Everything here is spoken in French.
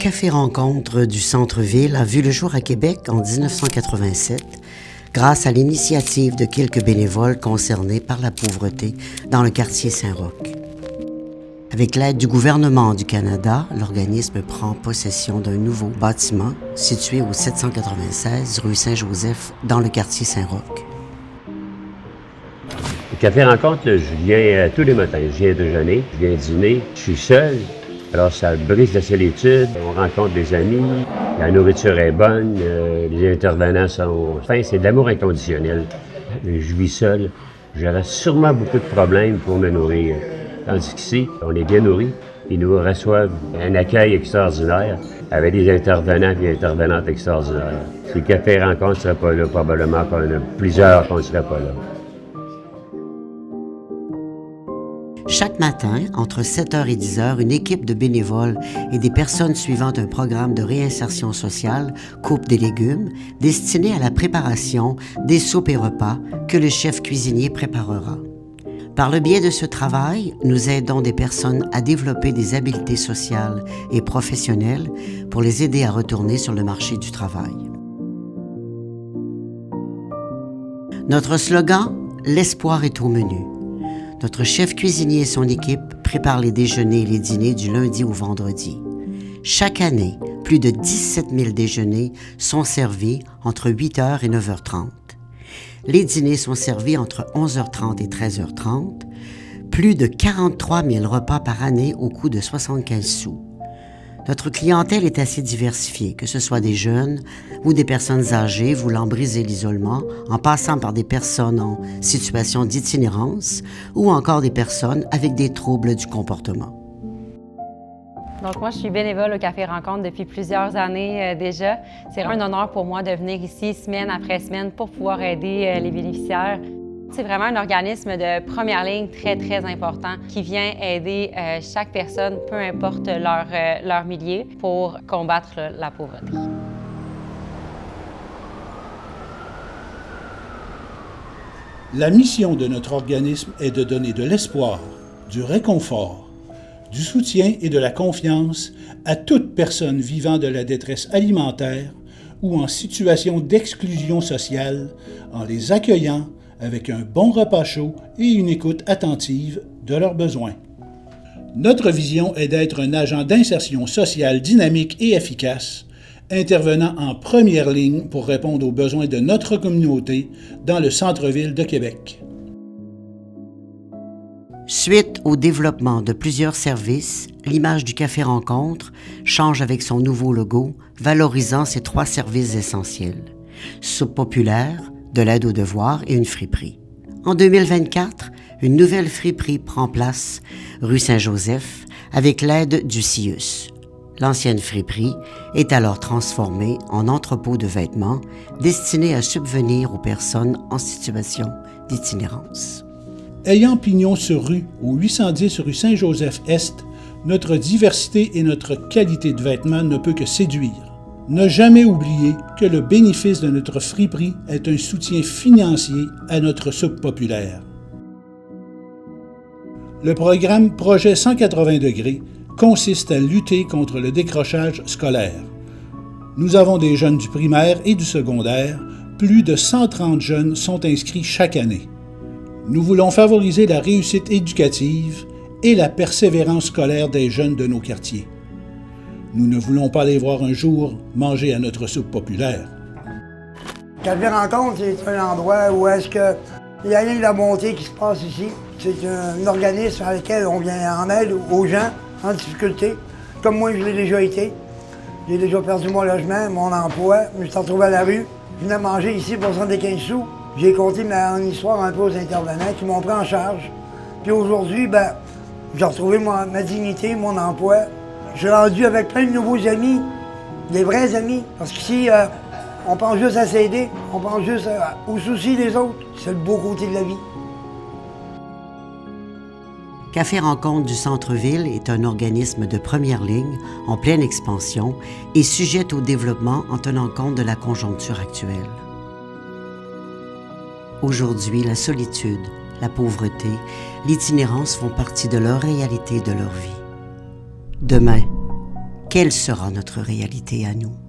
Café Rencontre du centre-ville a vu le jour à Québec en 1987 grâce à l'initiative de quelques bénévoles concernés par la pauvreté dans le quartier Saint-Roch. Avec l'aide du gouvernement du Canada, l'organisme prend possession d'un nouveau bâtiment situé au 796 rue Saint-Joseph dans le quartier Saint-Roch. Le Café Rencontre, je viens tous les matins. Je viens déjeuner, je viens dîner. Je suis seul. Alors, ça brise la solitude. On rencontre des amis. La nourriture est bonne. Les intervenants sont fins. C'est de l'amour inconditionnel. Je vis seul. J'aurais sûrement beaucoup de problèmes pour me nourrir. Tandis qu'ici, on est bien nourris. Ils nous reçoivent un accueil extraordinaire avec des intervenants et intervenantes extraordinaires. Si le Café Rencontre ne serait pas là, probablement qu'on a plusieurs qu'on ne serait pas là. Chaque matin, entre 7h et 10h, une équipe de bénévoles et des personnes suivant un programme de réinsertion sociale coupent des légumes destinés à la préparation des soupes et repas que le chef cuisinier préparera. Par le biais de ce travail, nous aidons des personnes à développer des habiletés sociales et professionnelles pour les aider à retourner sur le marché du travail. Notre slogan, « L'espoir est au menu ». Notre chef cuisinier et son équipe préparent les déjeuners et les dîners du lundi au vendredi. Chaque année, plus de 17 000 déjeuners sont servis entre 8h et 9h30. Les dîners sont servis entre 11h30 et 13h30. Plus de 43 000 repas par année au coût de 75 sous. Notre clientèle est assez diversifiée, que ce soit des jeunes ou des personnes âgées voulant briser l'isolement, en passant par des personnes en situation d'itinérance ou encore des personnes avec des troubles du comportement. Donc moi, je suis bénévole au Café Rencontre depuis plusieurs années déjà. C'est un honneur pour moi de venir ici semaine après semaine pour pouvoir aider les bénéficiaires. C'est vraiment un organisme de première ligne très, très important qui vient aider chaque personne, peu importe leur milieu, pour combattre la pauvreté. La mission de notre organisme est de donner de l'espoir, du réconfort, du soutien et de la confiance à toute personne vivant de la détresse alimentaire ou en situation d'exclusion sociale en les accueillant avec un bon repas chaud et une écoute attentive de leurs besoins. Notre vision est d'être un agent d'insertion sociale dynamique et efficace, intervenant en première ligne pour répondre aux besoins de notre communauté dans le centre-ville de Québec. Suite au développement de plusieurs services, l'image du Café Rencontre change avec son nouveau logo, valorisant ses 3 services essentiels. Soupe populaire, de l'aide aux devoirs et une friperie. En 2024, une nouvelle friperie prend place, rue Saint-Joseph, avec l'aide du CIUS. L'ancienne friperie est alors transformée en entrepôt de vêtements destiné à subvenir aux personnes en situation d'itinérance. Ayant pignon sur rue au 810 rue Saint-Joseph-Est, notre diversité et notre qualité de vêtements ne peut que séduire. Ne jamais oublier que le bénéfice de notre friperie est un soutien financier à notre soupe populaire. Le programme Projet 180 degrés consiste à lutter contre le décrochage scolaire. Nous avons des jeunes du primaire et du secondaire. Plus de 130 jeunes sont inscrits chaque année. Nous voulons favoriser la réussite éducative et la persévérance scolaire des jeunes de nos quartiers. Nous ne voulons pas les voir un jour manger à notre soupe populaire. Café Rencontre, c'est un endroit où est-ce que il y a rien de la bonté qui se passe ici. C'est un organisme avec lequel on vient en aide aux gens en difficulté. Comme moi, je l'ai déjà été. J'ai déjà perdu mon logement, mon emploi. Je me suis retrouvé à la rue. Je venais manger ici pour 75 sous. J'ai conté mon histoire un peu aux intervenants qui m'ont pris en charge. Puis aujourd'hui, j'ai retrouvé ma dignité, mon emploi. Je suis rendu avec plein de nouveaux amis, des vrais amis. Parce qu'ici, on pense juste à s'aider, on pense juste aux soucis des autres. C'est le beau côté de la vie. Café Rencontre du centre-ville est un organisme de première ligne, en pleine expansion et sujet au développement en tenant compte de la conjoncture actuelle. Aujourd'hui, la solitude, la pauvreté, l'itinérance font partie de leur réalité et de leur vie. Demain, quelle sera notre réalité à nous?